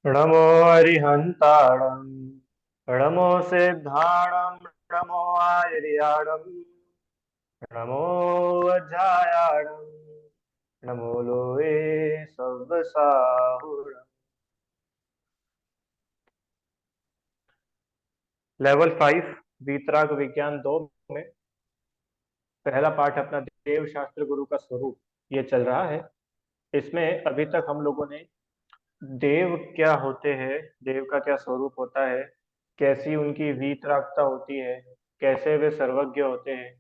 नमो अरिहन्ताणं नमो सिद्धाणं नमो आयर्याणं नमो वज्रायाणं नमो लोये सव्वसाहुरम्। Level 5 वीतराग विज्ञान 2 में पहला पाठ अपना देव शास्त्र गुरु का स्वरूप ये चल रहा है। इसमें अभी तक हम लोगों ने देव क्या होते हैं, देव का क्या स्वरूप होता है, कैसी उनकी वीतरागता होती है, कैसे वे सर्वज्ञ होते हैं,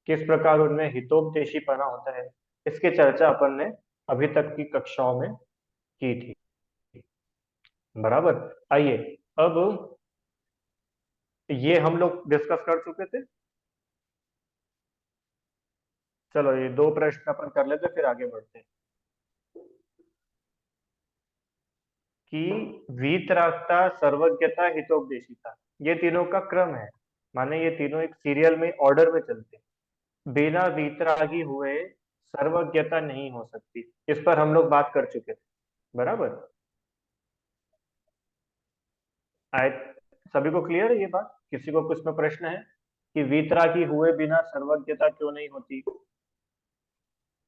किस प्रकार उनमें हितोपदेशीपना होता है, इसकी चर्चा अपन ने अभी तक की कक्षाओं में की थी। बराबर। आइए, अब ये हम लोग डिस्कस कर चुके थे। चलो ये दो प्रश्न अपन कर लेते फिर आगे बढ़ते हैं कि वीतरागता, सर्वज्ञता, हितोपदेशिता, ये तीनों का क्रम है। माने ये तीनों एक सीरियल में ऑर्डर में चलते हैं। बिना वीतरागी हुए सर्वज्ञता नहीं हो सकती। इस पर हम लोग बात कर चुके थे। बराबर। आए, सभी को क्लियर है ये बात? किसी को कुछ में प्रश्न है कि वीतरागी हुए बिना सर्वज्ञता क्यों नहीं होती?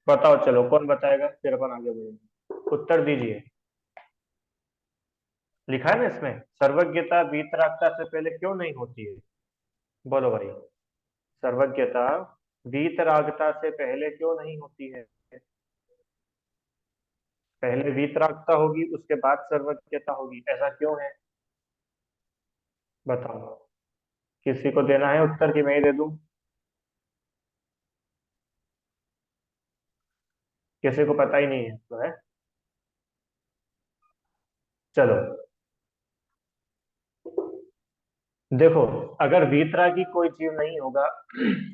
बताओ, चलो कौन बताएगा, फिर अपन आगे बढ़ेंगे। उत्तर दीजिए। लिखा है ना इसमें, सर्वज्ञता वीतरागता से पहले क्यों नहीं होती है? बोलो भाई। सर्वज्ञता वीतरागता से पहले क्यों नहीं होती है? पहले वीतरागता होगी, उसके बाद सर्वज्ञता होगी, ऐसा क्यों है? बताओ। किसी को देना है उत्तर कि मैं ही दे दूं? किसी को पता ही नहीं है तो है। चलो देखो, अगर वीतरागी कोई जीव नहीं होगा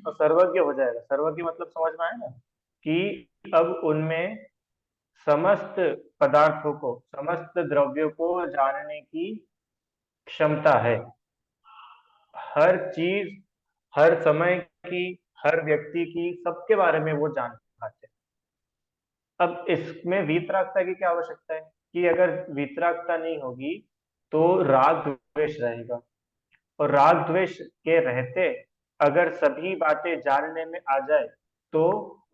तो सर्वज्ञ हो जाएगा। सर्वज्ञ मतलब समझ में आया ना, कि अब उनमें समस्त पदार्थों को, समस्त द्रव्यों को जानने की क्षमता है। हर चीज, हर समय की, हर व्यक्ति की, सबके बारे में वो जान पाते हैं। अब इसमें वीतरागता की क्या आवश्यकता है? कि अगर वीतरागता नहीं होगी तो राग द्वेष रहेगा, और राग द्वेष के रहते अगर सभी बातें जानने में आ जाए तो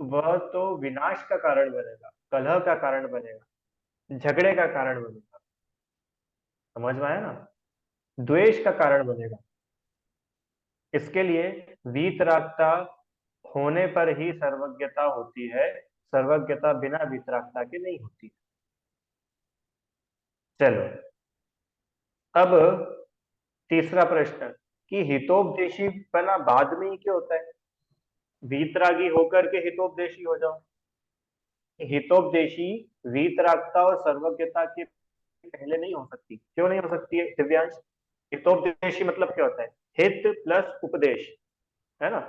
वह तो विनाश का कारण बनेगा, कलह का कारण बनेगा, झगड़े का कारण बनेगा। समझ में आया ना? द्वेष का कारण बनेगा। इसके लिए वीतरागता होने पर ही सर्वज्ञता होती है। सर्वज्ञता बिना वीतरागता के नहीं होती। चलो, अब तीसरा प्रश्न कि हितोपदेशी बना बाद में ही क्यों होता है? वीतरागी होकर के हितोपदेशी हो जाओ। हितोपदेशी वीतरागता और सर्वज्ञता के पहले नहीं हो सकती। क्यों नहीं हो सकती है दिव्यांश? हितोपदेशी मतलब क्या होता है? हित प्लस उपदेश, है ना?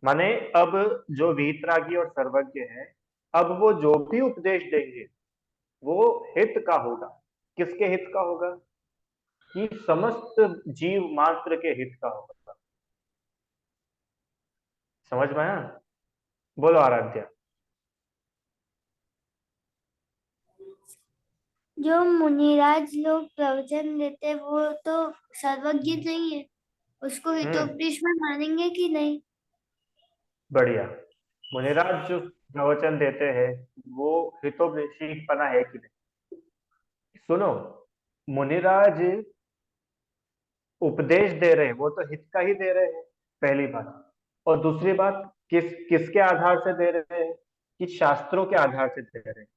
माने अब जो वीतरागी और सर्वज्ञ है, अब वो जो भी उपदेश देंगे वो हित का होगा। किसके हित का होगा? कि समस्त जीव मात्र के हित का होगा। समझ में आया? बोलो आराध्या। जो मुनिराज लोग प्रवचन देते वो तो सर्वज्ञ नहीं है, उसको हम्म। हितोपदेश में मानेंगे कि नहीं? बढ़िया। मुनिराज जो प्रवचन देते हैं वो हितोपदेशी पना है कि नहीं? सुनो, मुनिराज उपदेश दे रहे हैं, वो तो हित का ही दे रहे हैं, पहली बात। और दूसरी बात, किसके आधार से दे रहे हैं? कि शास्त्रों के आधार से दे रहे हैं।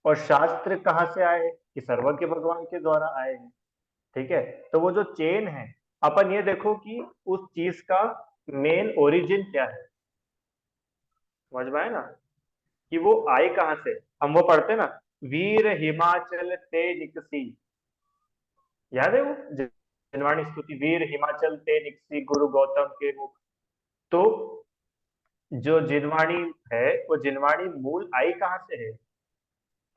और शास्त्र कहाँ से आए? कि सर्वज्ञ भगवान के द्वारा आए हैं। ठीक है। तो वो जो चेन है, अपन ये देखो कि उस चीज का मेन ओरिजिन क्या है। समझ में आए ना? कि वो आए कहाँ से। हम वो पढ़ते ना, वीर हिमाचल ते निकसी। याद है वो जिनवाणी स्तुति, वीर हिमाचल ते निकसी गुरु गौतम के मुख। तो जो जिनवाणी है, वो जिनवाणी मूल आई कहाँ से है?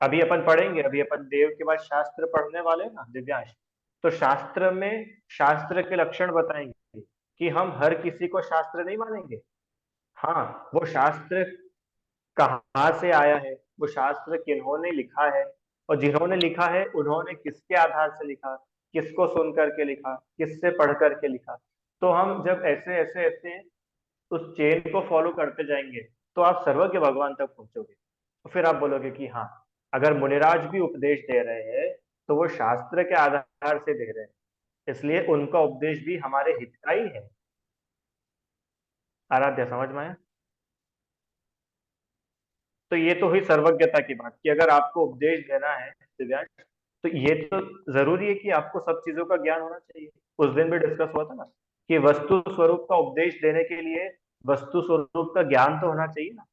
अभी अपन पढ़ेंगे, अभी अपन देव के बाद शास्त्र पढ़ने वाले हैं ना दिव्यांश। तो शास्त्र में शास्त्र के लक्षण बताएंगे कि हम हर किसी को शास्त्र नहीं मानेंगे। हाँ, वो शास्त्र कहाँ से आया है, वो शास्त्र किन्होंने लिखा है, और जिन्होंने लिखा है उन्होंने किसके आधार से लिखा, किसको सुन करके लिखा, किससे पढ़ करके लिखा। तो हम जब ऐसे ऐसे ऐसे उस चेन को फॉलो करते जाएंगे तो आप सर्वज्ञ भगवान तक पहुंचोगे। तो फिर आप बोलोगे कि हाँ, अगर मुनिराज भी उपदेश दे रहे हैं तो वो शास्त्र के आधार से दे रहे हैं, इसलिए उनका उपदेश भी हमारे हित का ही है। आराध्या, समझ में आया? तो ये तो हुई सर्वज्ञता की बात कि अगर आपको उपदेश देना है दिव्यांश, तो ये तो जरूरी है कि आपको सब चीजों का ज्ञान होना चाहिए। उस दिन भी डिस्कस हुआ था ना कि वस्तु स्वरूप का उपदेश देने के लिए वस्तु स्वरूप का ज्ञान तो होना चाहिए ना।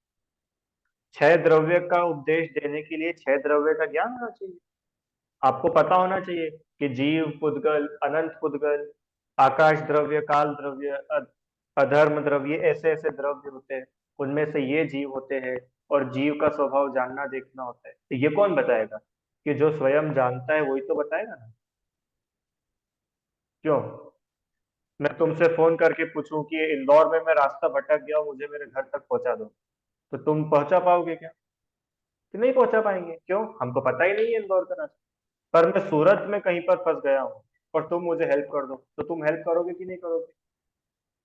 छह द्रव्य का उपदेश देने के लिए छह द्रव्य का ज्ञान होना चाहिए। आपको पता होना चाहिए कि जीव, पुद्गल, अनंत पुद्गल, आकाश द्रव्य, काल द्रव्य, अधर्म द्रव्य, ऐसे ऐसे द्रव्य होते हैं। उनमें से ये जीव होते हैं और जीव का स्वभाव जानना देखना होता है। तो ये कौन बताएगा? कि जो स्वयं जानता है वही तो बताएगा ना। क्यों? मैं तुमसे फोन करके पूछूं कि इंदौर में मैं रास्ता भटक गया हूं, मुझे मेरे घर तक पहुंचा दो, तो तुम पहुंचा पाओगे क्या? कि नहीं पहुंचा पाएंगे। क्यों? हमको पता ही नहीं है इंदौर का रास्ता। पर मैं सूरत में कहीं पर फंस गया हूँ और तुम मुझे हेल्प कर दो, तो तुम हेल्प करोगे कि नहीं करोगे?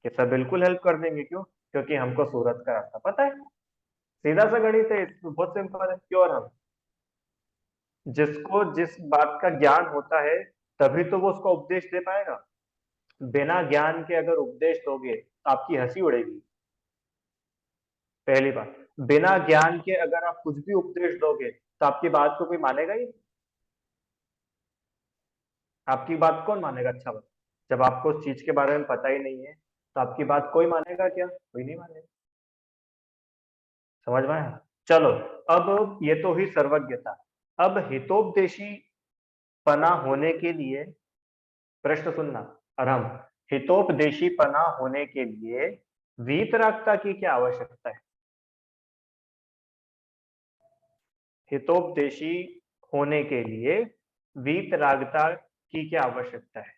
कि सब बिल्कुल हेल्प कर देंगे। क्यों? क्योंकि हमको सूरत का रास्ता पता है। सीधा सा गणित है, इसमें बहुत सिंपल है। क्यों? और हम जिसको जिस बात का ज्ञान होता है तभी तो वो उसका उपदेश दे पाएगा। बिना ज्ञान के अगर उपदेश दोगे तो आपकी हंसी उड़ेगी। पहली बात, बिना ज्ञान के अगर आप कुछ भी उपदेश दोगे तो आपकी बात को कोई मानेगा ही नहीं। आपकी बात कौन मानेगा? अच्छा बात, जब आपको उस चीज के बारे में पता ही नहीं है तो आपकी बात कोई मानेगा क्या? कोई नहीं मानेगा। समझ में आया? चलो, अब ये तो हुई सर्वज्ञता। अब हितोपदेशी पना होने के लिए, प्रश्न सुनना आरंभ, हितोपदेशी पना होने के लिए वीतरागता की क्या आवश्यकता है? हितोपदेशी होने के लिए वीतरागता की क्या आवश्यकता है?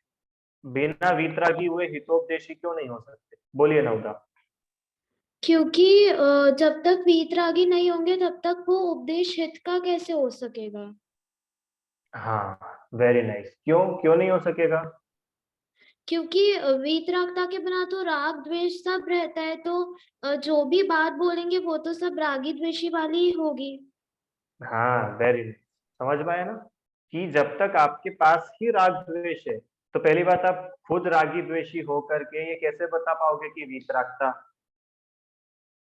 बिना वीतरागी हुए हितोपदेशी क्यों नहीं हो सकते? बोलिए नवदा। क्योंकि जब तक वीतरागी नहीं होंगे तब तक वो उपदेश हित का कैसे हो सकेगा। हाँ, वेरी नाइस। क्यों क्यों नहीं हो सकेगा? क्योंकि वीतरागता के बिना तो राग द्वेष सब रहता है, तो जो भी बात बोलेंगे वो तो सब रागी द्वेषी वाली ही होगी। हाँ, वेरी नाइस। समझ में आया ना कि जब तक आपके पास ही राग द्वेष है तो पहली बात, आप खुद रागी द्वेषी हो करके ये कैसे बता पाओगे कि वीतरागता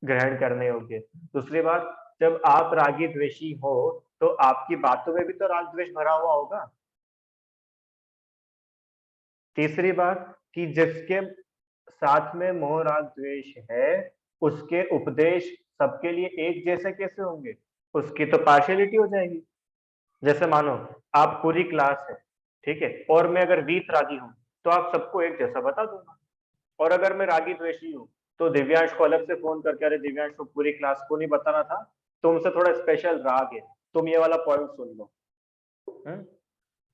ग्रहण करने योग्य? दूसरी बात, जब आप रागी द्वेषी हो तो आपकी बातों में भी तो राग द्वेष भरा हुआ होगा। तीसरी बात, कि जिसके साथ में मोह राग द्वेष है उसके उपदेश सबके लिए एक जैसे कैसे होंगे? उसकी तो पार्शियलिटी हो जाएगी। जैसे मानो आप पूरी क्लास है, ठीक है, और मैं अगर वीत रागी हूं तो आप सबको एक जैसा बता दूंगा। और अगर मैं रागी द्वेषी हूँ तो दिव्यांश को अलग से फोन करके, अरे दिव्यांश को पूरी क्लास को नहीं बताना था, तुमसे थोड़ा स्पेशल राग है, तुम ये वाला पॉइंट सुन लो।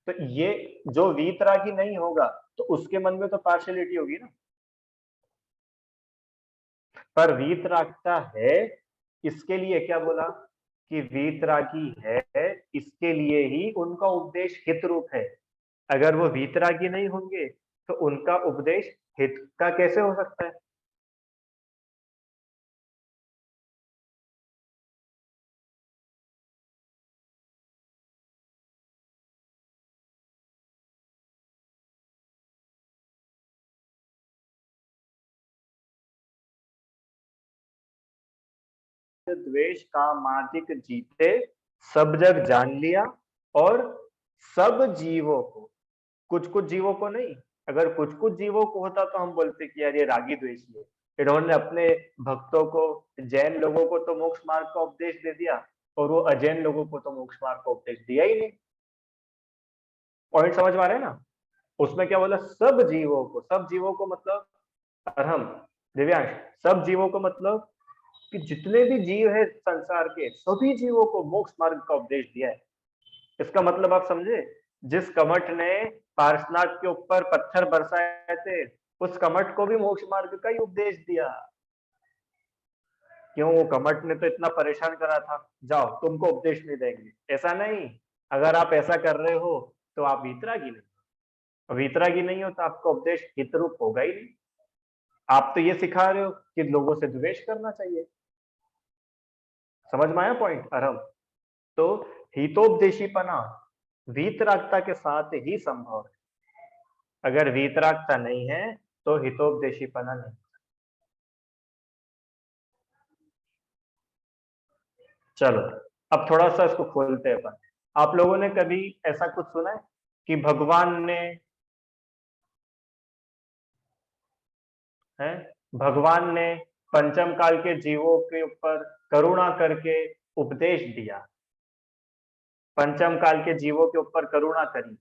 तो ये जो वीतरागी नहीं होगा तो उसके मन में तो पार्शियलिटी होगी ना। पर वीतरागता है, इसके लिए क्या बोला कि वीतरागी है, इसके लिए ही उनका उपदेश हित रूप है। अगर वो वीतरागी नहीं होंगे तो उनका उपदेश हित का कैसे हो सकता है? द्वेष का मादिक जीते सब जग जान लिया, और सब जीवों को, कुछ कुछ जीवों को नहीं, अगर कुछ कुछ जीवों को होता तो हम बोलते कि यार ये रागी द्वेषी है, इन्होंने अपने भक्तों को, जैन लोगों को तो मोक्ष मार्ग का उपदेश दे दिया और वो अजैन लोगों को तो मोक्ष मार्ग का उपदेश दिया ही नहीं। पॉइंट समझ में आ रहे हैं ना? उसमें क्या बोला? सब जीवों को, सब जीवों को मतलब अरहम, दिव्यांश, सब जीवों को मतलब कि जितने भी जीव है संसार के सभी जीवों को मोक्ष मार्ग का उपदेश दिया है। इसका मतलब आप समझे? जिस कमठ ने पार्शनाथ के ऊपर पत्थर बरसाए थे उस कमठ को भी मोक्ष मार्ग का ही उपदेश दिया। क्यों? वो कमठ ने तो इतना परेशान करा था, जाओ तुमको उपदेश नहीं देंगे, ऐसा नहीं। अगर आप ऐसा कर रहे हो तो आप वीतरागी नहीं हो, वीतरागी नहीं हो तो आपका उपदेश हितरूप होगा ही नहीं। आप तो ये सिखा रहे हो कि लोगों से द्वेष करना चाहिए। समझ में आया पॉइंट अरब? तो हितोपदेशीपना वीतरागता के साथ ही संभव है। अगर वीतरागता नहीं है तो हितोपदेशीपना नहीं। चलो अब थोड़ा सा इसको खोलते हैं अपन। आप लोगों ने कभी ऐसा कुछ सुना है कि भगवान ने है भगवान ने पंचम काल के जीवों के ऊपर करुणा करके उपदेश दिया, पंचम काल के जीवों के ऊपर करुणा करी?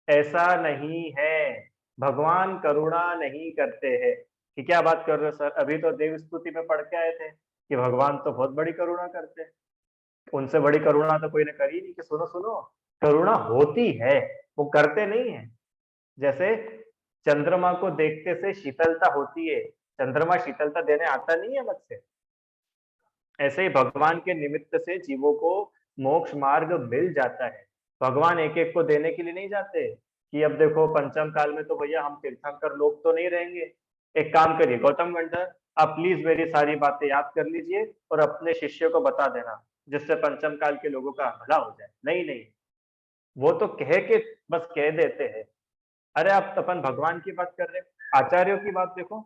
ऐसा नहीं है, भगवान करुणा नहीं करते हैं। कि क्या बात कर रहे हो सर, अभी तो देव स्तुति में पढ़ के आए थे कि भगवान तो बहुत बड़ी करुणा करते हैं। उनसे बड़ी करुणा तो कोई ने करी नहीं। कि सुनो सुनो, करुणा होती है, वो करते नहीं है। जैसे चंद्रमा को देखते से शीतलता होती है, चंद्रमा शीतलता देने आता नहीं है अलग से, ऐसे ही भगवान के निमित्त से जीवों को मोक्ष मार्ग मिल जाता है। भगवान एक एक को देने के लिए नहीं जाते कि अब देखो पंचम काल में तो भैया हम तीर्थंकर लोग तो नहीं रहेंगे। एक काम करिए गौतम गंधर, आप प्लीज मेरी सारी बातें याद कर लीजिए और अपने शिष्य को बता देना, जिससे पंचम काल के लोगों का भला हो जाए। नहीं नहीं, वो तो कह के बस कह देते हैं। अरे आप अपन भगवान की बात कर रहे हैं, आचार्यों की बात देखो।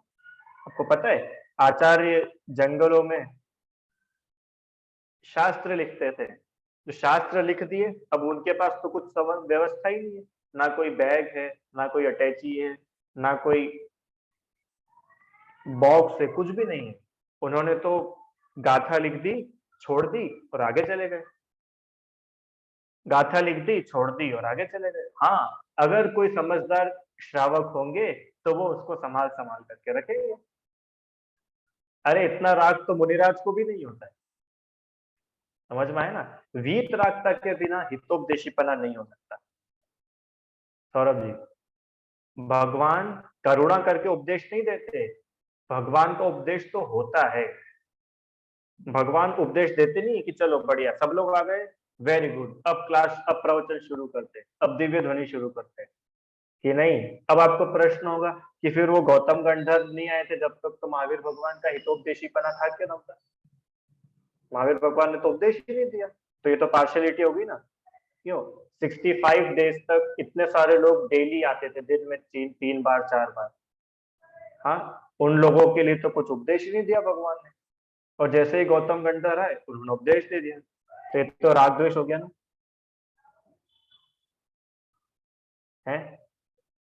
आपको पता है आचार्य जंगलों में शास्त्र लिखते थे, जो शास्त्र लिख दिए अब उनके पास तो कुछ व्यवस्था ही नहीं है। ना कोई बैग है, ना कोई अटैची है, ना कोई बॉक्स है, कुछ भी नहीं है। उन्होंने तो गाथा लिख दी, छोड़ दी और आगे चले गए। गाथा लिख दी, छोड़ दी और आगे चले गए। हाँ, अगर कोई समझदार श्रावक होंगे तो वो उसको संभाल संभाल करके रखेंगे। अरे इतना राग तो मुनिराज को भी नहीं होता है। समझ में आए ना? वीतरागता के बिना हितोपदेशीपना नहीं हो सकता। सौरभ जी, भगवान करुणा करके उपदेश नहीं देते, भगवान का उपदेश तो होता है। भगवान उपदेश देते नहीं कि चलो बढ़िया सब लोग आ गए, वेरी गुड, अब क्लास, अब प्रवचन शुरू करते, अब दिव्य ध्वनि शुरू करते। कि नहीं, अब आपको प्रश्न होगा कि फिर वो गौतम गंधर्व नहीं आए थे जब तक तो महावीर भगवान का हितोपदेशीपना था क्या? नमता, महावीर भगवान ने तो उपदेश ही नहीं दिया, तो ये तो पार्शलिटी होगी ना। क्यों? 65 डेज तक इतने सारे लोग डेली आते थे, दिन में 3 बार 4 बार। हाँ, उन लोगों के लिए तो कुछ उपदेश ही नहीं दिया भगवान ने, और जैसे ही गौतम गंधर्व आए उन्होंने उपदेश दे दिया। तो ये तो राग द्वेष हो गया ना। है,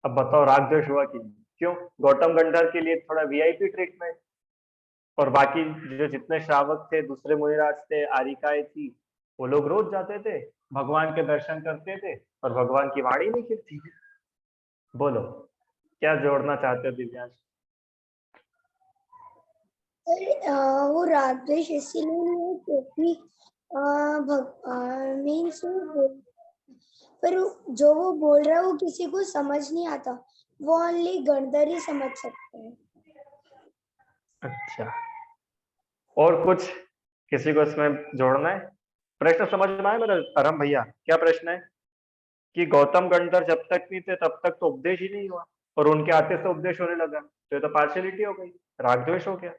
अब बताओ राग द्वेष हुआ कि नहीं? क्यों? गौतम गंधर्व के लिए थोड़ा वीआईपी ट्रीटमेंट, और बाकी जो जितने श्रावक थे, दूसरे मुनिराज थे, आरिकाएं थी, वो लोग रोज जाते थे, भगवान के दर्शन करते थे और भगवान की वाणी नहीं खिलती। बोलो क्या जोड़ना चाहते हो दिव्यांश? वो राग द्वेष इसीलिए नहीं है क्योंकि मीन्स पर जो वो बोल रहा है वो किसी को समझ नहीं आता, वो ओनली गणधर ही समझ सकते हैं। अच्छा, और कुछ किसी को इसमें जोड़ना है? प्रश्न समझ में आया मेरा अरम भैया? क्या प्रश्न है? कि गौतम गंधर्व जब तक नहीं थे तब तक तो उपदेश ही नहीं हुआ, और उनके आते से उपदेश होने लगा, तो ये तो पार्शियलिटी हो गई, राग द्वेष हो गया।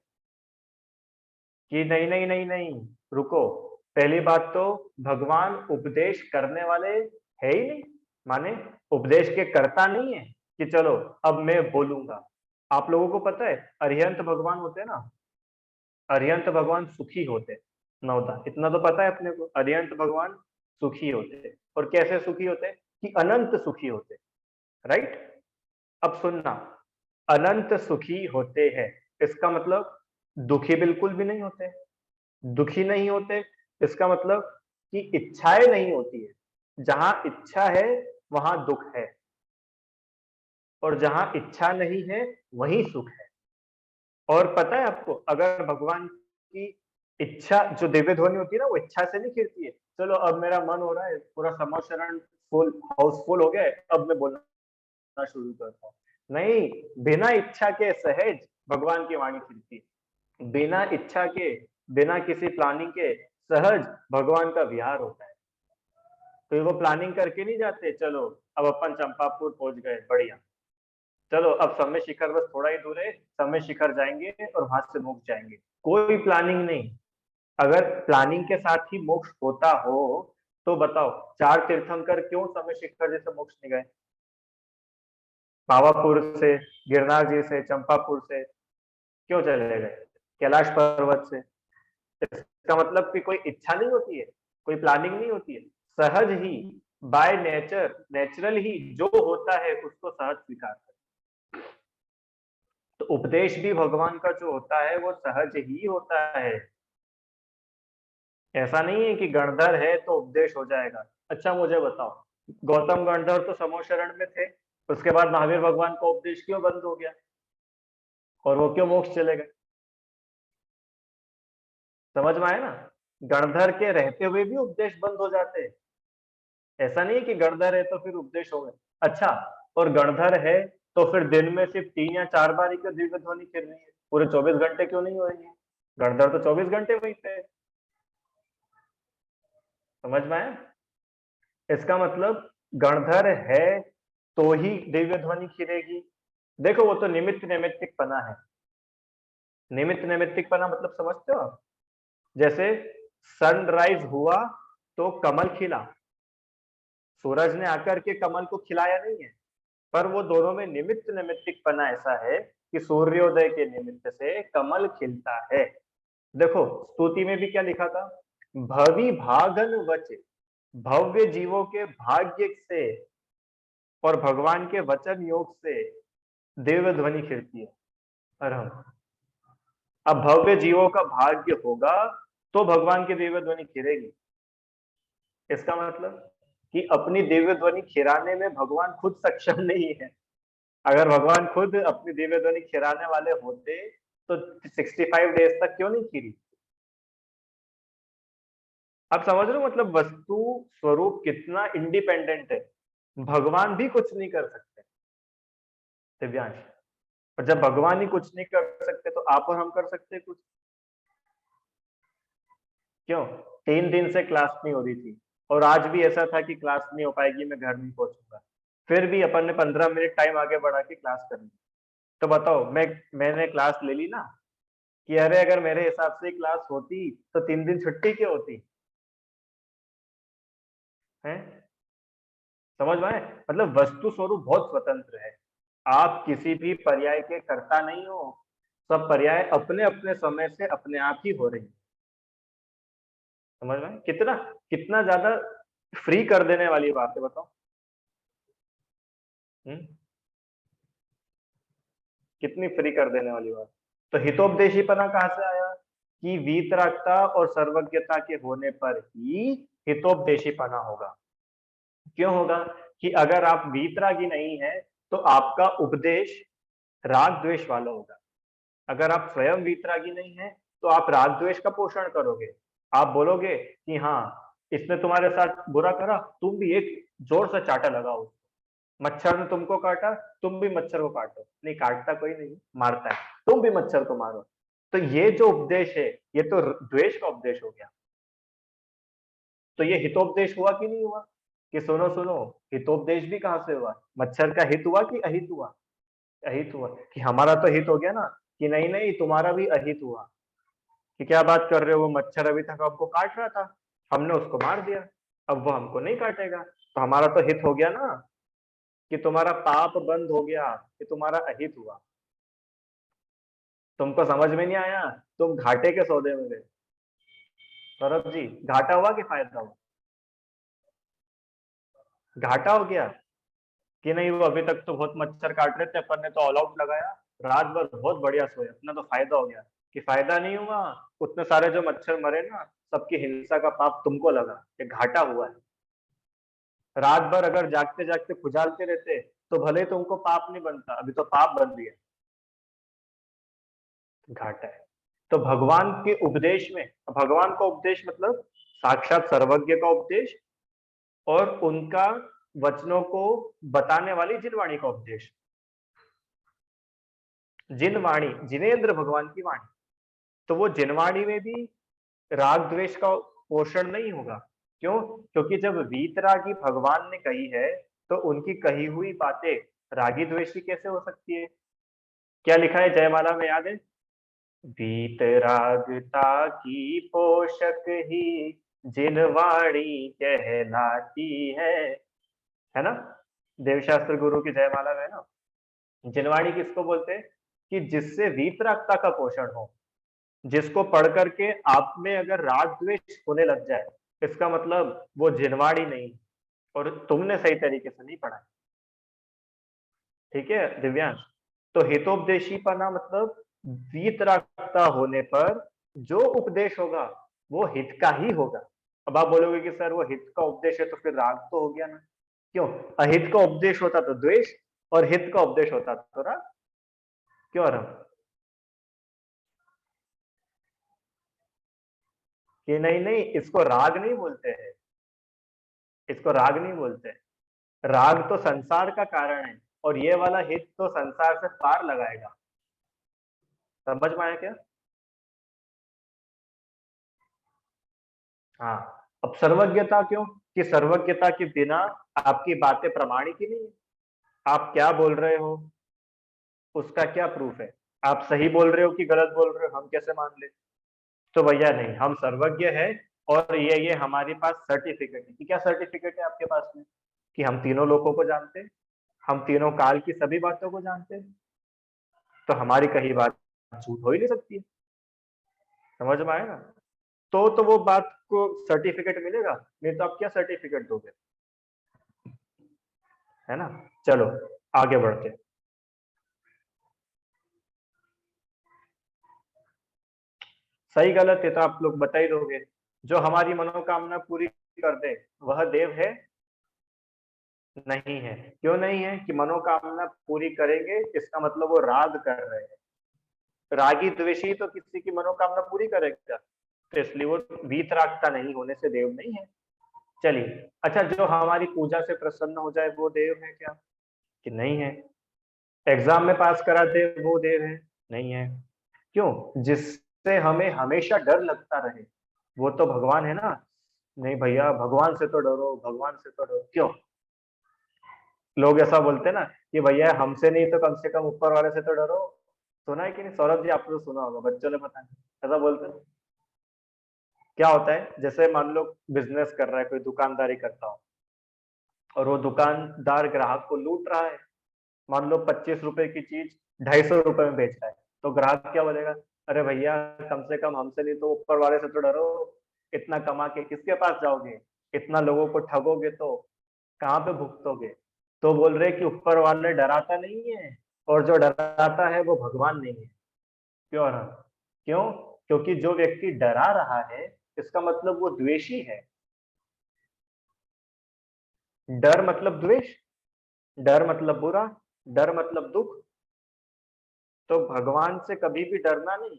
कि नहीं नहीं नहीं नहीं, रुको, पहली बात तो भगवान उपदेश करने वाले है ही नहीं, माने उपदेश के कर्ता नहीं है कि चलो अब मैं बोलूंगा। आप लोगों को पता है अरिहंत भगवान होते हैं ना, अरिहंत भगवान सुखी होते, नवदा, इतना तो पता है अपने को, अरिहंत भगवान सुखी होते। और कैसे सुखी होते? कि अनंत सुखी होते। राइट? अब सुनना, अनंत सुखी होते हैं इसका मतलब दुखी बिल्कुल भी नहीं होते। दुखी नहीं होते इसका मतलब कि इच्छाएं नहीं होती है। जहां इच्छा है वहां दुख है, और जहां इच्छा नहीं है वहीं सुख है। और पता है आपको, अगर भगवान की इच्छा, जो दिव्य ध्वनि होती है ना, वो इच्छा से नहीं खिलती है, चलो अब मेरा मन हो रहा है, पूरा समोशरण फुल हाउसफुल हो गया, अब मैं बोलना शुरू करता हूँ। नहीं, बिना इच्छा के सहज भगवान की वाणी खिलती है। बिना इच्छा के, बिना किसी प्लानिंग के सहज भगवान का विहार होता है। तो वो प्लानिंग करके नहीं जाते, चलो अब अपन चंपापुर पहुंच गए, बढ़िया, चलो अब समय शिखर बस थोड़ा ही दूर है, समय शिखर जाएंगे और वहां से मोक्ष जाएंगे। कोई प्लानिंग नहीं। अगर प्लानिंग के साथ ही मोक्ष होता हो तो बताओ, चार तीर्थंकर क्यों समय शिखर जैसे मोक्ष नहीं गए? पावापुर से, गिरनार जी से, चंपापुर से क्यों चले गए? कैलाश पर्वत से? इसका मतलब कि कोई इच्छा नहीं होती है, कोई प्लानिंग नहीं होती है, सहज ही, बाय नेचर, नेचुरल ही जो होता है उसको सहज स्वीकार कर। तो उपदेश भी भगवान का जो होता है वो सहज ही होता है। ऐसा नहीं है कि गणधर है तो उपदेश हो जाएगा। अच्छा मुझे बताओ, गौतम गणधर तो समूह शरण में थे, उसके बाद महावीर भगवान का उपदेश क्यों बंद हो गया और वो क्यों मोक्ष चले गए? समझ में आया ना? गणधर के रहते हुए भी उपदेश बंद हो जाते हैं। ऐसा नहीं है कि गणधर है तो फिर उपदेश हो गए। अच्छा, और गणधर है तो फिर दिन में सिर्फ 3 या 4 बार ही क्यों दिव्य ध्वनि फिर रही है? पूरे 24 घंटे क्यों नहीं हो रही है? गणधर तो 24 घंटे वहीं पे है। समझ में आया? इसका मतलब गणधर है तो ही दिव्य ध्वनि खिलेगी। देखो वो तो निमित्त नैमित्तिक पना है। निमित्त नैमित्तिक पना मतलब समझते हो आप? जैसे सनराइज हुआ तो कमल खिला, सूरज ने आकर के कमल को खिलाया नहीं है, पर वो दोनों में निमित्त नैमित्तिक पना ऐसा है कि सूर्योदय के निमित्त से कमल खिलता है। देखो स्तुति में भी क्या लिखा था? भवि भागन वच, भव्य जीवों के भाग्य से और भगवान के वचन योग से दिव्य ध्वनि खिलती है। अरहम, अब भव्य जीवों का भाग्य होगा तो भगवान की दिव्य ध्वनि खिलेगी। इसका मतलब कि अपनी दिव्य ध्वनि खिराने में भगवान खुद सक्षम नहीं है। अगर भगवान खुद अपनी दिव्य ध्वनि खिराने वाले होते तो 65 डेज तक क्यों नहीं खिरी? आप समझ रहे हो मतलब वस्तु स्वरूप कितना इंडिपेंडेंट है। भगवान भी कुछ नहीं कर सकते दिव्यांश। और जब भगवान ही कुछ नहीं कर सकते तो आप और हम कर सकते कुछ? क्यों? 3 दिन से क्लास नहीं हो रही थी और आज भी ऐसा था कि क्लास नहीं हो पाएगी, मैं घर नहीं पहुंचूंगा, फिर भी अपन ने 15 मिनट टाइम आगे बढ़ा के क्लास कर ली। तो बताओ, मैंने क्लास ले ली ना, कि अरे अगर मेरे हिसाब से क्लास होती तो 3 दिन छुट्टी क्यों होती है? समझ में आए? मतलब वस्तु स्वरूप बहुत स्वतंत्र है। आप किसी भी पर्याय के कर्ता नहीं हो। सब पर्याय अपने अपने समय से अपने आप ही हो रही है। समझ में आए? कितना कितना ज्यादा फ्री कर देने वाली बात है, बताओ। हम्म, कितनी फ्री कर देने वाली बात। तो हितोपदेशीपना कहाँ से आया? कि वीतरागता और सर्वज्ञता के होने पर ही हितोपदेशीपना होगा। क्यों होगा? कि अगर आप वीतरागी नहीं है तो आपका उपदेश राग द्वेष वाला होगा। अगर आप स्वयं वीतरागी नहीं है तो आप राग द्वेष का पोषण करोगे। आप बोलोगे कि हाँ, इसने तुम्हारे साथ बुरा करा, तुम भी एक जोर से चाटा लगाओ उसको। मच्छर ने तुमको काटा, तुम भी मच्छर को काटो। नहीं, काटता कोई नहीं, मारता है, तुम भी मच्छर को मारो। तो ये जो उपदेश है ये तो द्वेष का उपदेश हो गया। तो ये हितोपदेश हुआ कि नहीं हुआ? कि सुनो सुनो, हितोपदेश भी कहां से हुआ? मच्छर का हित हुआ कि अहित हुआ? अहित हुआ। कि हमारा तो हित हो गया ना, कि नहीं नहीं तुम्हारा भी अहित हुआ। कि क्या बात कर रहे हो, वो मच्छर अभी तक हमको काट रहा था, हमने उसको मार दिया, अब वो हमको नहीं काटेगा, तो हमारा तो हित हो गया ना। कि तुम्हारा पाप बंद हो गया, कि तुम्हारा अहित हुआ। तुमको समझ में नहीं आया, तुम घाटे के सौदे में गए। सौरभ जी, घाटा हुआ कि फायदा हुआ? घाटा हो गया कि नहीं? वो अभी तक तो बहुत मच्छर काट रहे थे, अपन ने तो ऑल आउट लगाया, रात भर बहुत बढ़िया सोए, अपना तो फायदा हो गया। कि फायदा नहीं हुआ, उतने सारे जो मच्छर मरे ना, सबकी हिंसा का पाप तुमको लगा, ये घाटा हुआ है। रात भर अगर जागते जागते खुजालते रहते तो भले तुमको पाप नहीं बनता, अभी तो पाप बन गया, घाटा है। तो भगवान के उपदेश में, भगवान का उपदेश मतलब साक्षात सर्वज्ञ का उपदेश और उनका वचनों को बताने वाली जिनवाणी का उपदेश। जिनवाणी, जिनेन्द्र भगवान की वाणी। तो वो जिनवाणी में भी राग द्वेष का पोषण नहीं होगा, क्यों? क्योंकि जब वीतरागी भगवान ने कही है तो उनकी कही हुई बातें रागी द्वेषी कैसे हो सकती है? क्या लिखा है जयमाला में, याद है? वीतरागता की पोषक ही जिनवाणी कहलाती है ना? देवशास्त्र गुरु की जयमाला में है ना, जिनवाणी किसको बोलते हैं? कि जिससे वीतरागता का पोषण हो, जिसको पढ़ करके आप में अगर राग द्वेष होने लग जाए, इसका मतलब वो जिनवाणी नहीं, और तुमने सही तरीके से नहीं पढ़ा है। ठीक है दिव्यांश? तो हितोपदेशीपना मतलब वीतरागता होने पर जो उपदेश होगा वो हित का ही होगा। अब आप बोलोगे कि सर वो हित का उपदेश है तो फिर राग तो हो गया ना? क्यों? अहित का उपदेश होता तो द्वेष, और हित का उपदेश होता तो राग। क्यों राग? कि नहीं नहीं, इसको राग नहीं बोलते हैं, इसको राग नहीं बोलते हैं। राग तो संसार का कारण है, और ये वाला हित तो संसार से पार लगाएगा। समझ में आया क्या? हाँ। अब सर्वज्ञता क्यों? कि सर्वज्ञता के बिना आपकी बातें प्रमाणिक ही नहीं है। आप क्या बोल रहे हो उसका क्या प्रूफ है? आप सही बोल रहे हो कि गलत बोल रहे हो हम कैसे मान ले? तो भैया नहीं, हम सर्वज्ञ है, और ये हमारे पास सर्टिफिकेट है। कि क्या सर्टिफिकेट है आपके पास में? कि हम तीनों लोगों को जानते हैं, हम तीनों काल की सभी बातों को जानते हैं, तो हमारी कही बात झूठ हो ही नहीं सकती है। समझ में आएगा? तो वो बात को सर्टिफिकेट मिलेगा, नहीं तो आप क्या सर्टिफिकेट दोगे? है ना? चलो आगे बढ़ते हैं। सही गलत है तो आप लोग बता ही दोगे। जो हमारी मनोकामना पूरी कर दे वह देव है? नहीं है। क्यों नहीं है? कि मनोकामना पूरी करेंगे इसका मतलब वो राग कर रहे हैं। रागी द्वेषी तो किसी की मनोकामना पूरी करेगा, तो इसलिए वो वीतरागता नहीं होने से देव नहीं है। चलिए, अच्छा जो हमारी पूजा से प्रसन्न हो जाए वो देव है क्या? कि नहीं है। एग्जाम में पास करा दे वो देव है? नहीं है। क्यों? जिससे हमें हमेशा डर लगता रहे वो तो भगवान है ना? नहीं भैया, भगवान से तो डरो, भगवान से तो डरो। क्यों? लोग ऐसा बोलते हैं ना कि भैया हमसे नहीं तो कम से कम ऊपर वाले से तो डरो। सुना है कि नहीं सौरभ जी? आपने तो सुना होगा, बच्चों ने पता नहीं ऐसा बोलते हैं। क्या होता है, जैसे मान लो बिजनेस कर रहा है कोई, दुकानदारी करता हो, और वो दुकानदार ग्राहक को लूट रहा है। मान लो 25 रुपए की चीज 250 रुपए में बेच रहा है, तो ग्राहक क्या बोलेगा? अरे भैया कम से कम हमसे नहीं तो ऊपर वाले से तो डरो। इतना कमा के किसके पास जाओगे? इतना लोगों को ठगोगे तो कहाँ पे भुगतोगे? तो बोल रहे कि ऊपर वाले डराता नहीं है, और जो डराता है वो भगवान नहीं है। क्यों रहा? क्यों? क्योंकि जो व्यक्ति डरा रहा है इसका मतलब वो द्वेषी है। डर मतलब द्वेष, डर मतलब बुरा, डर मतलब दुख। तो भगवान से कभी भी डरना नहीं,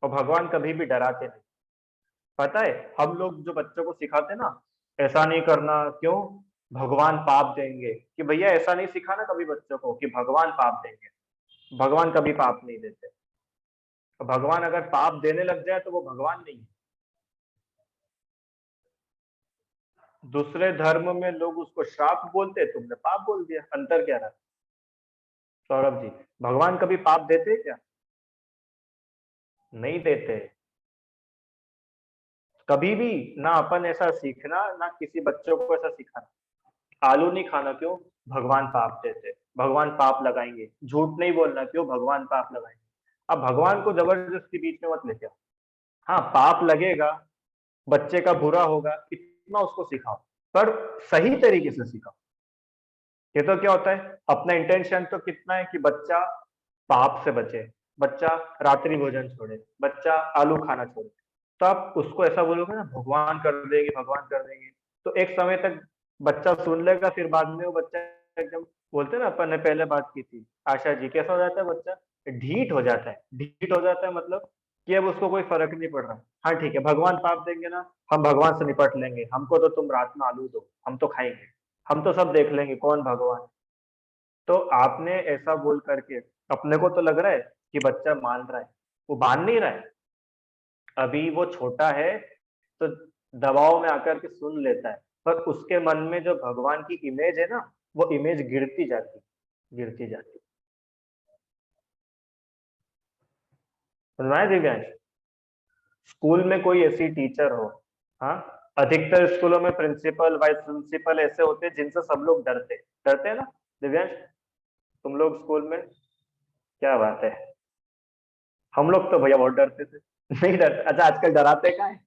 और भगवान कभी भी डराते नहीं। पता है हम लोग जो बच्चों को सिखाते ना, ऐसा नहीं करना, क्यों? भगवान पाप देंगे। कि भैया ऐसा नहीं सिखाना कभी बच्चों को कि भगवान पाप देंगे। भगवान कभी पाप नहीं देते। तो भगवान अगर पाप देने लग जाए तो वो भगवान नहीं है। दूसरे धर्म में लोग उसको श्राप बोलते, तुमने पाप बोल दिया, अंतर क्या रहा? सौरभ जी, भगवान कभी पाप देते क्या? नहीं देते। कभी भी ना अपन ऐसा सीखना, ना किसी बच्चों को ऐसा सिखाना। आलू नहीं खाना, क्यों? भगवान पाप देते, भगवान पाप लगाएंगे। झूठ नहीं बोलना, क्यों? भगवान पाप लगाएंगे। अब भगवान को जबरदस्ती बीच में मत लेके आओ। हाँ पाप लगेगा, बच्चे का बुरा होगा, इतना उसको सिखाओ, पर सही तरीके से सिखाओ। ये तो क्या होता है, अपना इंटेंशन तो कितना है कि बच्चा पाप से बचे, बच्चा रात्रि भोजन छोड़े, बच्चा आलू खाना छोड़े। तो आप उसको ऐसा बोलोगे ना भगवान कर देंगे, भगवान कर देंगे, तो एक समय तक बच्चा सुन लेगा, फिर बाद में वो बच्चा एकदम, बोलते हैं ना अपन ने पहले बात की थी आशा जी, कैसा हो जाता है बच्चा? ढीठ हो जाता है। ढीठ हो जाता है मतलब कि अब उसको कोई फर्क नहीं पड़ रहा। हाँ ठीक है, भगवान पाप देंगे ना, हम भगवान से निपट लेंगे, हमको तो तुम रात में आलू दो, हम तो खाएंगे, हम तो सब देख लेंगे कौन भगवान है। तो आपने ऐसा बोल करके, अपने को तो लग रहा है कि बच्चा मान रहा है, वो मान नहीं रहा है। अभी वो छोटा है, तो दबाव में आकर के सुन लेता है, पर उसके मन में जो भगवान की इमेज है ना, वो इमेज गिरती जाती। सुनवाए दिव्यांश? स्कूल में कोई ऐसी टीचर हो, हाँ, अधिकतर स्कूलों में प्रिंसिपल वाइस प्रिंसिपल ऐसे होते हैं जिनसे सब लोग डरते हैं ना दिव्यांश? तुम लोग स्कूल में, क्या बात है, हम लोग तो भैया बहुत डरते थे। नहीं डरते? अच्छा, आजकल डराते क्या है?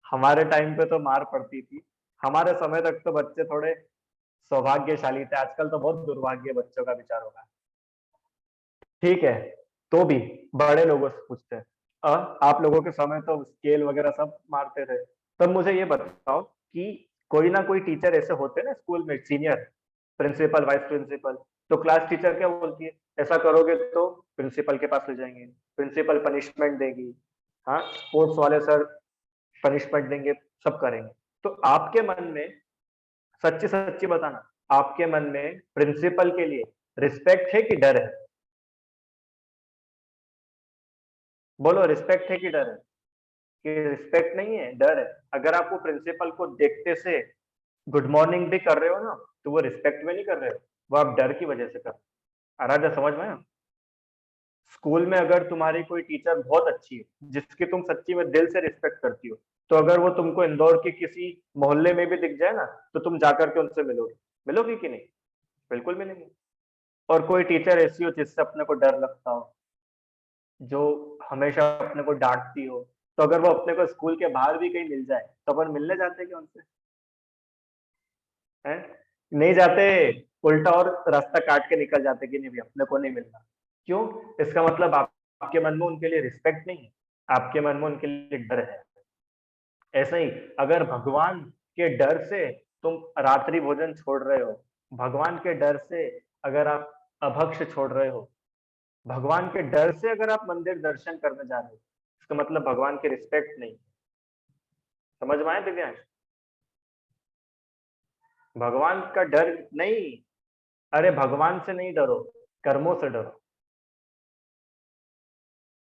हमारे टाइम पे तो मार पड़ती थी, हमारे समय तक तो बच्चे थोड़े सौभाग्यशाली थे, आजकल तो बहुत दुर्भाग्य बच्चों का विचार होगा। ठीक है, तो भी बड़े लोगों से पूछते हैं। आप लोगों के समय तो स्केल वगैरह सब मारते थे, तब मुझे ये बताओ कि कोई ना कोई टीचर ऐसे होते हैं ना स्कूल में, सीनियर, प्रिंसिपल वाइस प्रिंसिपल, तो क्लास टीचर क्या बोलती है, ऐसा करोगे तो प्रिंसिपल के पास ले जाएंगे, प्रिंसिपल पनिशमेंट देगी, हाँ, स्पोर्ट्स वाले सर पनिशमेंट देंगे, सब करेंगे। तो आपके मन में, सच्ची सच्ची बताना, आपके मन में प्रिंसिपल के लिए रिस्पेक्ट है कि डर है? बोलो, रिस्पेक्ट है कि डर है? कि रिस्पेक्ट नहीं है, डर है। अगर आप वो प्रिंसिपल को देखते से गुड मॉर्निंग भी कर रहे हो ना, तो वो रिस्पेक्ट में नहीं कर रहे हो, वो आप डर की वजह से कर रहे हो। आराध्या, समझ में आया? स्कूल में अगर तुम्हारी कोई टीचर बहुत अच्छी है, जिसकी तुम सच्ची में दिल से रिस्पेक्ट करती हो, तो अगर वो तुमको इंदौर के किसी मोहल्ले में भी दिख जाए ना, तो तुम जाकर के उनसे मिलोगे। मिलोगे कि नहीं? बिल्कुल मिलेंगे। और कोई टीचर ऐसी हो जिससे अपने को डर लगता हो, जो हमेशा अपने को डांटती हो, तो अगर वो अपने को स्कूल के बाहर भी कहीं मिल जाए, तो अपन मिलने जाते हैं क्या उनसे? हैं? नहीं जाते, उल्टा और रास्ता काट के निकल जाते कि नहीं भैया, अपने को नहीं मिलना। क्यों? इसका मतलब आपके मन में उनके लिए रिस्पेक्ट नहीं है, आपके मन में उनके लिए डर है। ऐसा ही, अगर भगवान के डर से तुम रात्रि भोजन छोड़ रहे हो, भगवान के डर से अगर आप अभक्ष छोड़ रहे हो, भगवान के डर से अगर आप मंदिर दर्शन करने जा रहे हो, इसका मतलब भगवान की रिस्पेक्ट नहीं। समझ में आया दिव्यांश? भगवान का डर नहीं, अरे भगवान से नहीं डरो, कर्मों से डरो।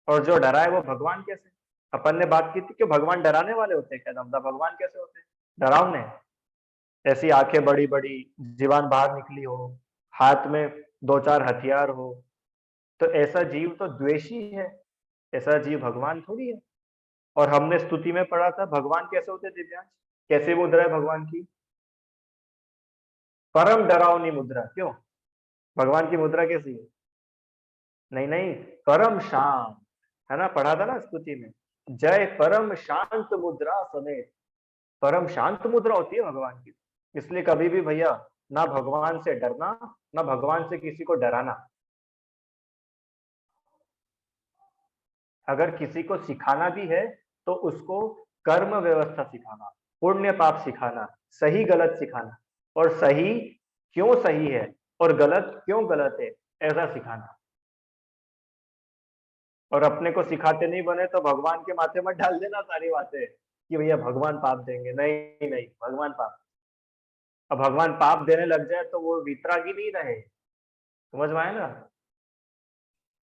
और जो डरा है वो भगवान कैसे? अपन ने बात की थी कि भगवान डराने वाले होते हैं क्या? दमदा भगवान कैसे होते हैं? डरावने। ऐसी आंखें बड़ी बड़ी, जीवान बाहर निकली हो, हाथ में दो चार हथियार हो, तो ऐसा जीव तो द्वेषी है, ऐसा जीव भगवान थोड़ी है। और हमने स्तुति में पढ़ा था भगवान कैसे होते हैं दिव्यांश? कैसे मुद्रा है भगवान की? परम डरावनी मुद्रा। क्यों? भगवान की मुद्रा कैसी है? नहीं नहीं, परम शांत, है ना, पढ़ा था ना स्तुति में, जय परम शांत मुद्रा समेत। परम शांत मुद्रा होती है भगवान की। इसलिए कभी भी भैया, ना भगवान से डरना, ना भगवान से किसी को डराना। अगर किसी को सिखाना भी है, तो उसको कर्म व्यवस्था सिखाना, पुण्य पाप सिखाना, सही गलत सिखाना, और सही क्यों सही है और गलत क्यों गलत है, ऐसा सिखाना। और अपने को सिखाते नहीं बने तो भगवान के माथे मत डाल देना सारी बातें कि भैया भगवान पाप देंगे। नहीं नहीं, भगवान पाप, अब भगवान पाप देने लग जाए तो वो वितरागी नहीं रहे। समझ में आए ना?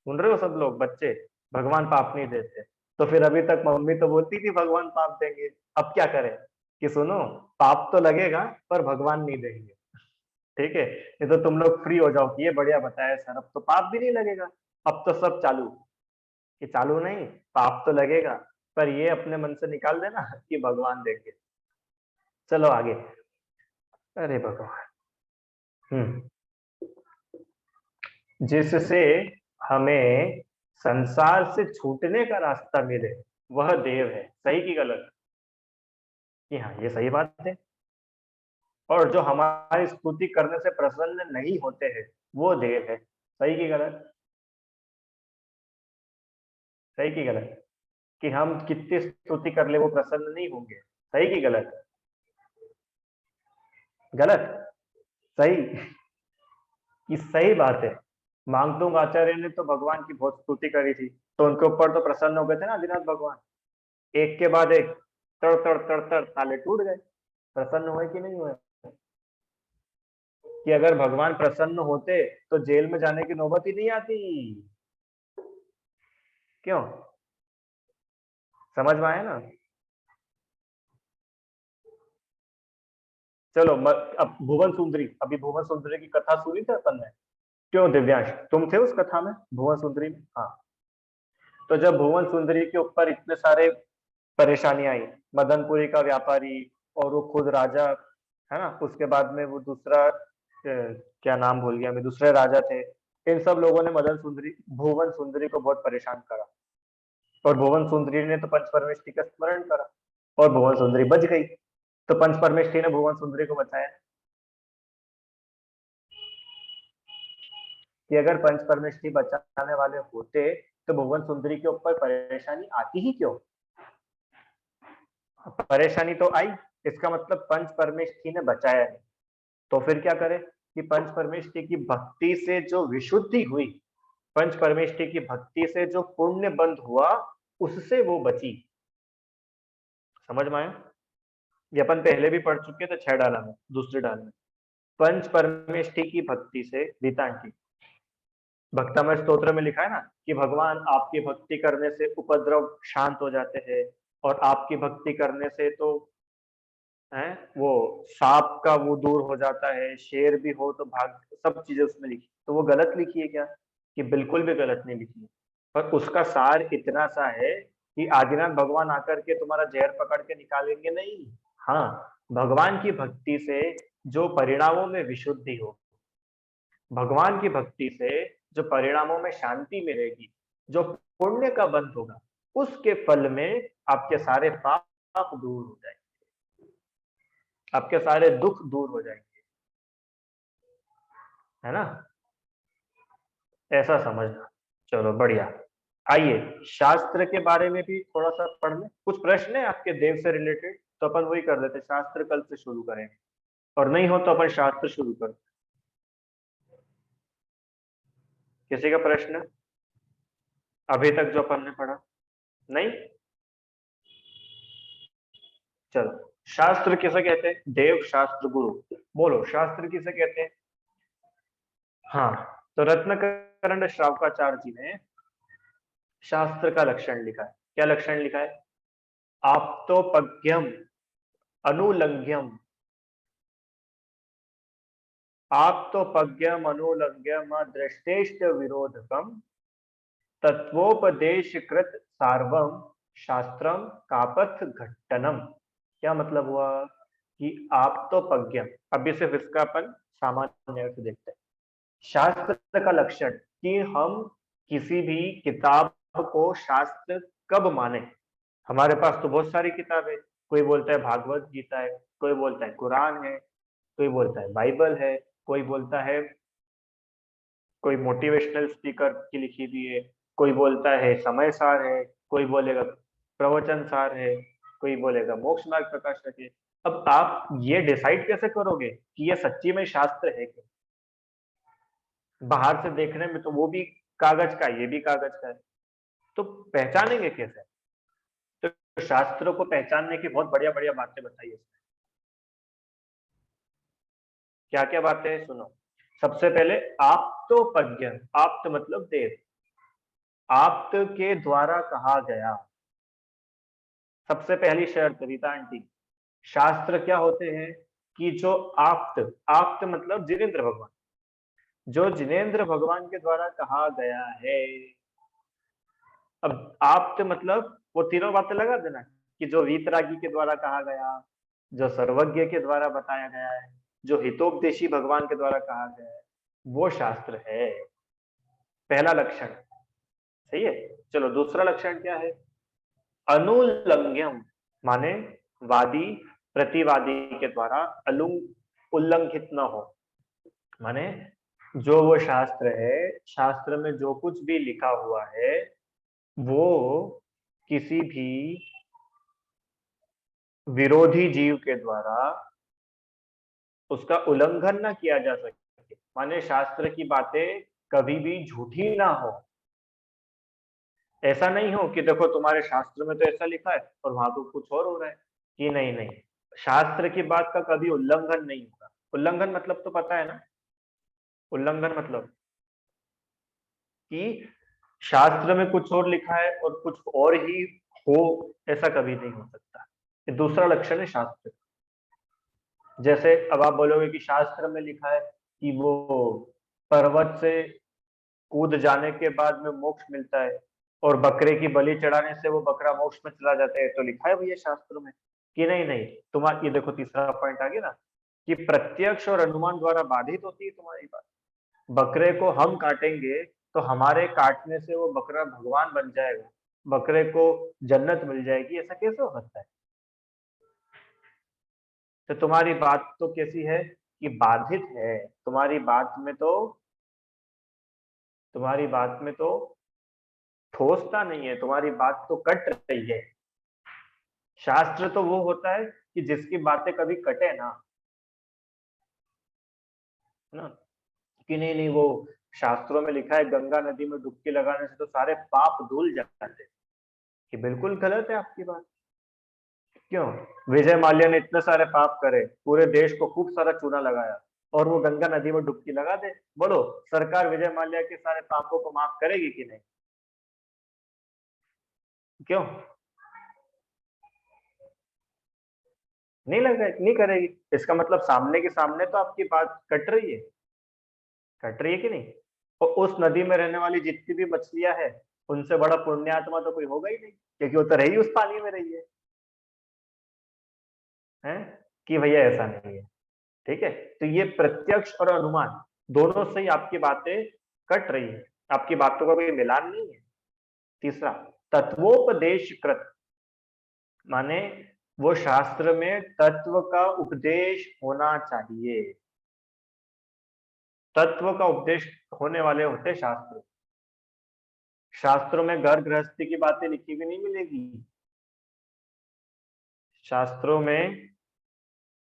सुन रहे हो सब लोग बच्चे? भगवान पाप नहीं देते। तो फिर अभी तक मम्मी तो बोलती थी भगवान पाप देंगे, अब क्या करें? कि सुनो, पाप तो लगेगा पर भगवान नहीं देंगे। ठीक है, नहीं तो तुम लोग फ्री हो जाओ कि ये बढ़िया बताया सर, अब तो पाप भी नहीं लगेगा, अब तो सब चालू। कि चालू नहीं, पाप तो लगेगा, पर ये अपने मन से निकाल देना कि भगवान देंगे। चलो आगे। अरे भगवान। हम्म। जिससे हमें संसार से छूटने का रास्ता मिले, वह देव है। सही की गलत? कि हाँ, ये सही बात है। और जो हमारी स्तुति करने से प्रसन्न नहीं होते हैं, वो देव है। सही की गलत? सही की गलत? कि हम कितनी स्तुति कर ले वो प्रसन्न नहीं होंगे। सही की गलत? गलत? सही? कि सही बात है। मांगतुंग आचार्य ने तो भगवान की बहुत स्तुति करी थी, तो उनके ऊपर तो प्रसन्न हो गए थे ना आदिनाथ भगवान। एक के बाद एक, तड़ तड़ तड़ तड़ ताले टूट गए। प्रसन्न हुए कि नहीं हुए? कि अगर भगवान प्रसन्न होते तो जेल में जाने की नौबत ही नहीं आती। क्यों? समझ में आया ना? चलो अब भुवन सुंदरी, अभी भुवन सुंदरी की कथा सुनी थी अपन ने? क्यों दिव्यांश, तुम थे उस कथा में, भुवन सुंदरी में? हाँ। तो जब भुवन सुंदरी के ऊपर इतने सारे परेशानी आई, मदनपुरी का व्यापारी और वो खुद राजा, है ना, उसके बाद में वो दूसरा क्या नाम भूल गया मैं, दूसरे राजा थे, इन सब लोगों ने भुवन सुंदरी को बहुत परेशान करा, और भुवन सुंदरी ने तो पंच परमेष्ठी का स्मरण करा और भुवन सुंदरी बच गई। तो पंच परमेष्ठी ने भुवन सुंदरी को बचाया कि अगर पंच परमेष्ठी बचाने वाले होते तो भुवन सुंदरी के ऊपर परेशानी आती ही क्यों? परेशानी तो आई, इसका मतलब पंच परमेष्ठी ने बचाया है। तो फिर क्या करे कि पंच परमेष्ठी की भक्ति से जो विशुद्धि हुई, पंच परमेष्ठी की भक्ति से जो पुण्य बंध हुआ, उससे वो बची। समझ में आया? ये अपन पहले भी पढ़ चुके थे 6 डाला में, दूसरे डाल में। पंच परमेष्ठी की भक्ति से, रीता आंटी, भक्तमय स्तोत्र में लिखा है ना कि भगवान आपकी भक्ति करने से उपद्रव शांत हो जाते हैं, और आपकी भक्ति करने से तो है वो सांप का वो दूर हो जाता है, शेर भी हो तो भाग, सब चीजें उसमें लिखी। तो वो गलत लिखी है क्या? कि बिल्कुल भी गलत नहीं लिखी है, पर उसका सार इतना सा है कि आदिनाथ भगवान आकर के तुम्हारा जहर पकड़ के निकालेंगे नहीं। हाँ, भगवान की भक्ति से जो परिणामों में विशुद्धि हो, भगवान की भक्ति से जो परिणामों में शांति मिलेगी, जो पुण्य का बंध होगा, उसके फल में आपके सारे पाप दूर हो जाएंगे, आपके सारे दुख दूर हो जाएंगे, है ना? ऐसा समझना। चलो बढ़िया। आइए शास्त्र के बारे में भी थोड़ा सा पढ़ लें। कुछ प्रश्न है आपके देव से रिलेटेड तो अपन वही कर लेते, शास्त्र कल से शुरू करेंगे, और नहीं हो तो अपन शास्त्र शुरू कर। किसी का प्रश्न अभी तक जो अपन ने पढ़ा? नहीं? चलो, शास्त्र किसे कहते हैं? देव, शास्त्र, गुरु। बोलो, शास्त्र किसे कहते हैं? हाँ, तो रत्नकरंड श्रावकाचार्य जी ने शास्त्र का लक्षण लिखा है। क्या लक्षण लिखा है? आप्तोपज्ञम अनुलंघ्यम, आप्तोपज्ञम अनुलंघ्यम दृष्टेष्ट विरोधकम तत्वोपदेशकृत सार्वम शास्त्रम कापथ घट्टनम। क्या मतलब हुआ कि आप्तोपज्ञम, अभी सिर्फ इसका अपन सामान्य अर्थ देखते हैं। शास्त्र का लक्षण कि हम किसी भी किताब को शास्त्र कब माने। हमारे पास तो बहुत सारी किताबें, कोई बोलता है भागवत गीता है, कोई बोलता है कुरान है, कोई बोलता है बाइबल है, कोई बोलता है कोई मोटिवेशनल स्पीकर की लिखी हुई है, कोई बोलता है समय सार है, कोई बोलेगा प्रवचन सार है, कोई बोलेगा मोक्ष मार्ग प्रकाशक है। अब आप ये डिसाइड कैसे करोगे कि ये सच्ची में शास्त्र है क्या? बाहर से देखने में तो वो भी कागज का है, ये भी कागज का है, तो पहचानेंगे कैसे? तो शास्त्रों को पहचानने की बहुत बढ़िया बढ़िया बातें बताइए। क्या क्या बातें हैं सुनो। सबसे पहले आप्तोपज्ञ, आप्त मतलब देव, आप्त के द्वारा कहा गया। सबसे पहली शर्त रीता आंटी, शास्त्र क्या होते हैं कि जो आप्त, आप्त मतलब जिनेंद्र भगवान, जो जिनेंद्र भगवान के द्वारा कहा गया है। अब आप्त मतलब वो तीनों बातें लगा देना कि जो वीतरागी के द्वारा कहा गया, जो सर्वज्ञ के द्वारा बताया गया है, जो हितोपदेशी भगवान के द्वारा कहा गया है, वो शास्त्र है। पहला लक्षण सही है। चलो दूसरा लक्षण क्या है? अनुलंघ्यम, माने वादी प्रतिवादी के द्वारा उल्लंघित न हो। माने जो वो शास्त्र है, शास्त्र में जो कुछ भी लिखा हुआ है वो किसी भी विरोधी जीव के द्वारा उसका उल्लंघन ना किया जा सके। माने शास्त्र की बातें कभी भी झूठी ना हो। ऐसा नहीं हो कि देखो तुम्हारे शास्त्र में तो ऐसा लिखा है और वहां तो कुछ और हो रहा है, कि नहीं नहीं, शास्त्र की बात का कभी उल्लंघन नहीं होगा। उल्लंघन मतलब तो पता है ना? उल्लंघन मतलब कि शास्त्र में कुछ और लिखा है और कुछ और ही हो, ऐसा कभी नहीं हो सकता। ये दूसरा लक्षण है शास्त्र। जैसे अब आप बोलोगे कि शास्त्र में लिखा है कि वो पर्वत से कूद जाने के बाद में मोक्ष मिलता है और बकरे की बलि चढ़ाने से वो बकरा मोक्ष में चला जाता है, तो लिखा है भैया शास्त्रों में कि नहीं? नहीं, तुम्हारा ये देखो तीसरा पॉइंट आ गया ना कि प्रत्यक्ष और अनुमान द्वारा बाधित होती है तुम्हारी बात। बकरे को हम काटेंगे तो हमारे काटने से वो बकरा भगवान बन जाएगा, बकरे को जन्नत मिल जाएगी, ऐसा कैसे हो सकता है? तो तुम्हारी बात तो कैसी है कि बाधित है, तुम्हारी बात में तो ठोसता नहीं है, तुम्हारी बात तो कट रही है। शास्त्र तो वो होता है कि जिसकी बातें कभी कटे ना, है ना? कि नहीं नहीं, वो शास्त्रों में लिखा है गंगा नदी में डुबकी लगाने से तो सारे पाप धुल जाते हैं, कि बिल्कुल गलत है आपकी बात। क्यों? विजय माल्या ने इतने सारे पाप करे, पूरे देश को खूब सारा चूना लगाया, और वो गंगा नदी में डुबकी लगा दे, बोलो सरकार विजय माल्या के सारे पापों को माफ करेगी कि नहीं? क्यों नहीं करेगी? इसका मतलब सामने के सामने तो आपकी बात कट रही है कि नहीं? और उस नदी में रहने वाली जितनी भी मछलियां हैं, उनसे बड़ा पुण्यात्मा तो कोई होगा ही नहीं, क्योंकि वो तो रही उस पानी में रही है कि भैया ऐसा नहीं है। ठीक है, तो ये प्रत्यक्ष और अनुमान दोनों से ही आपकी बातें कट रही है, आपकी बातों का कोई मिलान नहीं है। तीसरा, तत्वोपदेश कृत, माने वो शास्त्र में तत्व का उपदेश होना चाहिए, तत्व का उपदेश होने वाले होते शास्त्र। शास्त्रों में घर गृहस्थी की बातें लिखी हुई नहीं मिलेगी, शास्त्रों में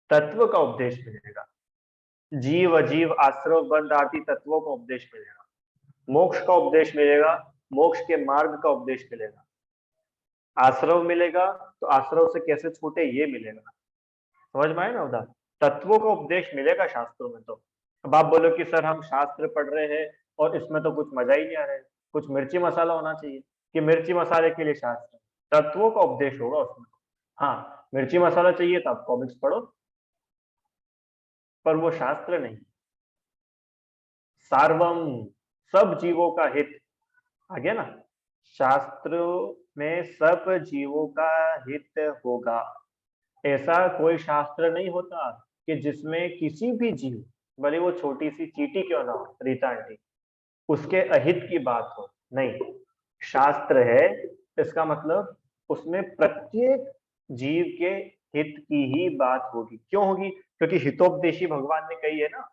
तत्व का उपदेश मिलेगा, जीव अजीव आश्रव बंध आदि तत्वों का उपदेश मिलेगा, मोक्ष का उपदेश मिलेगा, मोक्ष के मार्ग का उपदेश मिलेगा, आश्रव मिलेगा तो आश्रव से कैसे छूटे ये मिलेगा। समझ में आए ना उधर? तत्वों का उपदेश मिलेगा शास्त्रों में। तो अब आप बोलो कि सर हम शास्त्र पढ़ रहे हैं और इसमें तो कुछ मजा ही नहीं आ रहा है, कुछ मिर्ची मसाला होना चाहिए, कि मिर्ची मसाले के लिए शास्त्र, तत्वों का उपदेश होगा उसमें। हाँ, मिर्ची मसाला चाहिए तो आप कॉमिक्स पढ़ो, पर वो शास्त्र नहीं। सार्वम, सब जीवों का हित आ गया ना, शास्त्रों में सब जीवों का हित होगा। ऐसा कोई शास्त्र नहीं होता कि जिसमें किसी भी जीव, भले वो छोटी सी चींटी क्यों ना हो, रीता आंटी, उसके अहित की बात हो। नहीं, शास्त्र है इसका मतलब उसमें प्रत्येक जीव के हित की ही बात होगी। क्यों होगी? क्योंकि हितोपदेशी भगवान ने कही है ना।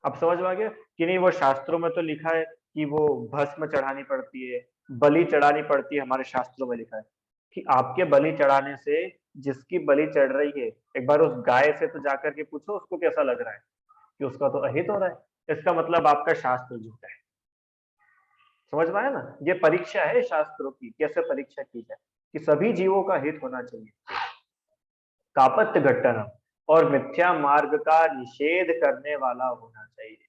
अब समझ में आ गया कि नहीं? वो शास्त्रों में तो लिखा है कि वो भस्म चढ़ानी पड़ती है, बलि चढ़ानी पड़ती है, हमारे शास्त्रों में लिखा है कि आपके बलि चढ़ाने से जिसकी बलि चढ़ रही है, एक बार उस गाय से तो जाकर के पूछो उसको कैसा लग रहा है, कि उसका तो अहित हो रहा है, इसका मतलब आपका शास्त्र झूठा है। समझ में आया ना? ये परीक्षा है शास्त्रों की, कैसे परीक्षा की जाए कि सभी जीवों का हित होना चाहिए। कापत्य घट्टन, और मिथ्या मार्ग का निषेध करने वाला होना चाहिए।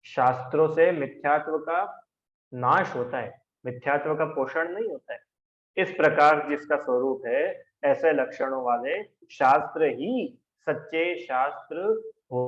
शास्त्रों से मिथ्यात्व का नाश होता है, मिथ्यात्व का पोषण नहीं होता है। इस प्रकार जिसका स्वरूप है, ऐसे लक्षणों वाले शास्त्र ही सच्चे शास्त्र